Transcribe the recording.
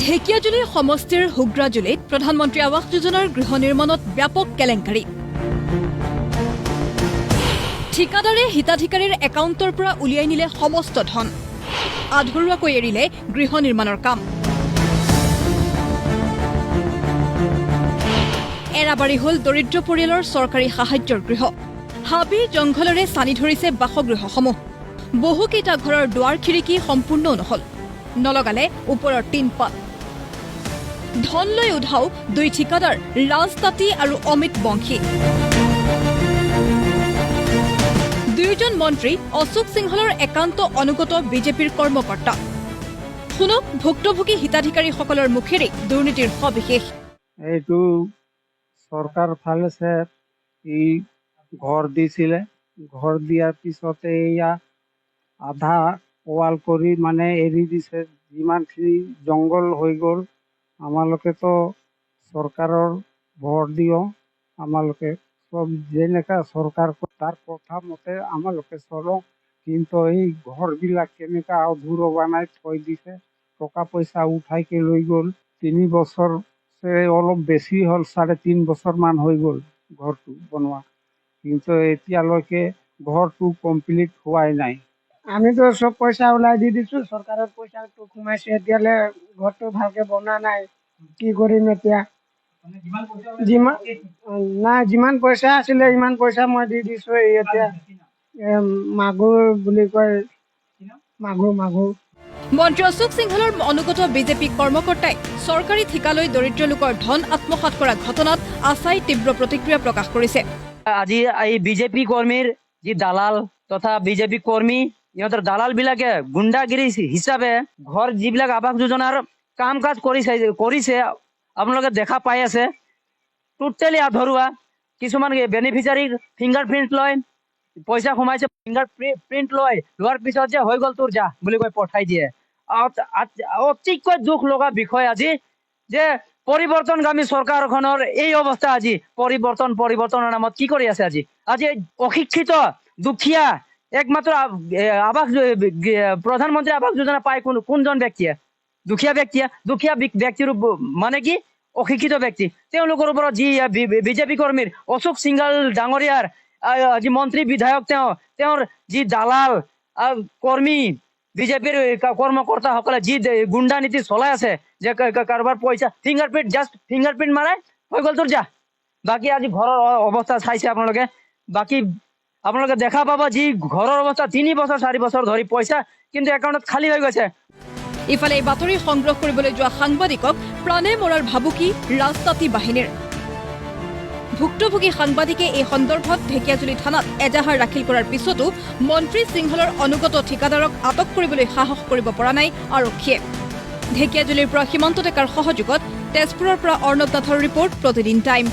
ঢেকিয়াজুলি সমষ্টিৰ হুগ্ৰাজুলিত প্ৰধানমন্ত্ৰী আৱাস যোজনাৰ গৃহ নিৰ্মাণত ব্যাপক কেলেংকাৰী। ঠিকাদাৰে হিতাধিকাৰীৰ একাউণ্টৰ পৰা উলিয়াই নিলে সমস্ত ধন, আধৰুৱাকৈ এৰিলে গৃহ নিৰ্মাণৰ কাম। এৰাবাৰী হ'ল দৰিদ্ৰ পৰিয়ালৰ চৰকাৰী সাহায্যৰ গৃহ। হাবি জংঘলেৰে চানি ধৰিছে বাসগৃহসমূহ। বহুকেইটা ঘৰৰ দুৱাৰ খিৰিকী সম্পূৰ্ণও নহল, নলগালে ওপৰৰ টিনপাত। ধন লৈ উধাও দুই ঠিকাদাৰ ৰাজ তাঁতী আৰু অমিত বংশী। দুয়োজন মন্ত্ৰী অশোক সিংহলৰ একান্ত অনুগত বিজেপিৰ কৰ্মকৰ্তা। শুনক ভুক্তভোগী হিতাধিকাৰীসকলৰ মুখেৰে দুৰ্নীতিৰ সবিশেষ। এইটো চৰকাৰ ফালে এই ঘৰ দিছিলে, ঘৰ দিয়াৰ পিছতে এয়া আধা ৱাল কৰি মানে এৰি দিছে। যিমানখিনি জংঘল হৈ গ'ল, আমালোকেতো চৰকাৰৰ ভোট দিওঁ, আমালোকে সব যেনেকা চৰকাৰ তাৰ কথা মতে আমালোকে চলোঁ। কিন্তু এই ঘৰবিলাক কেনেকা অধুৰো বনাই থৈ দিছে, টকা পইচা উঠাইকে লৈ গ'ল। 3 বছৰ অলপ বেছি হ'ল, 3.5 বছৰমান হৈ গ'ল ঘৰটো বনোৱা, কিন্তু এতিয়ালৈকে ঘৰটো কমপ্লিট হোৱাই নাই। আমিতো সব পইচা ওলাই দি দিছো, চৰকাৰৰ পইচাটো সোমাইছে, এতিয়ালৈ ঘৰটো ভালকে বনা নাই। কি কৰিম এতিয়া? যিমান পইচা আছিলে ইমান পইচা মই দি দিছো। এতিয়া মাগুৰ বুলি কয়, মাগুৰ। মন্ত্ৰী অশোক সিংহলৰ অনুগত বিজেপি কৰ্মকৰ্তাই চৰকাৰী ঠিকালৈ দৰিদ্ৰ লোকৰ ধন আত্মসাৎ কৰা ঘটনাত আছাই তীব্ৰ প্ৰতিক্ৰিয়া প্ৰকাশ কৰিছে। আজি এই বিজেপি কৰ্মীৰ যি দালাল তথা বিজেপি কৰ্মী, ইহঁতৰ দালাল বিলাকে গুণ্ডাগিৰি হিচাপে ঘৰ যিবিলাক আৱাস যোজনাৰ কাম কাজ কৰিছে আপোনালোকে দেখা পাই আছে। টোটেলি আধৰুৱা। কিছুমান বেনিফিচিয়াৰীৰ ফিংগাৰ প্ৰিণ্ট লয়, পইচা সোমাইছে, ফিংগাৰ প্ৰিণ্ট লোৱাৰ পিছত যে হৈ গ'ল তোৰ যা বুলি কৈ পঠাই দিয়ে। অতিকৈ দুখ লগা বিষয় আজি যে পৰিৱৰ্তনগামী চৰকাৰখনৰ এই অৱস্থা। আজি পৰিৱৰ্তনৰ নামত কি কৰি আছে? আজি অশিক্ষিত দুখীয়া একমাত্ৰ প্ৰধানমন্ত্ৰী আৱাস যোজনা পায় কোনজন ব্যক্তিয়ে? দুখীয়া ব্যক্তিৰ মানে কি? অশিক্ষিত ব্যক্তি। তেওঁলোকৰ ওপৰত যি বিজেপি কৰ্মীৰ অশোক সিংহল ডাঙৰীয়াৰ যি মন্ত্ৰী বিধায়ক তেওঁৰ যি দালাল কৰ্মী বিজেপিৰ কৰ্মকৰ্তাসকলে যি গুণ্ডা নীতি চলাই আছে, যে কাৰোবাৰ পইচা ফিংগাৰ প্ৰিণ্ট মাৰে, হৈ গ'ল তোৰ যা। বাকী আজি ঘৰৰ অৱস্থা চাইছে আপোনালোকে। বাকী আপোনালোকে দেখা পাব যি ঘৰৰ অৱস্থা 3 বছৰ 4 বছৰ ধৰি পইচা কিন্তু একাউণ্টত খালী হৈ গৈছে। ইফালে এই বাতৰি সংগ্ৰহ কৰিবলৈ যোৱা সাংবাদিকক প্ৰাণে মৰাৰ ভাবুকি ৰাজ তাঁতী বাহিনীৰ। ভুক্তভোগী সাংবাদিকে এই সন্দৰ্ভত ঢেকিয়াজুলি থানাত এজাহাৰ দাখিল কৰাৰ পিছতো মন্ত্ৰী সিংহলৰ অনুগত ঠিকাদাৰক আটক কৰিবলৈ সাহস কৰিব পৰা নাই আৰক্ষীয়ে। ঢেকিয়াজুলিৰ পৰা সীমান্ত ডেকাৰ সহযোগত তেজপুৰৰ পৰা অৰ্ণৱ নাথৰ ৰিপৰ্ট, প্ৰতিদিন টাইম।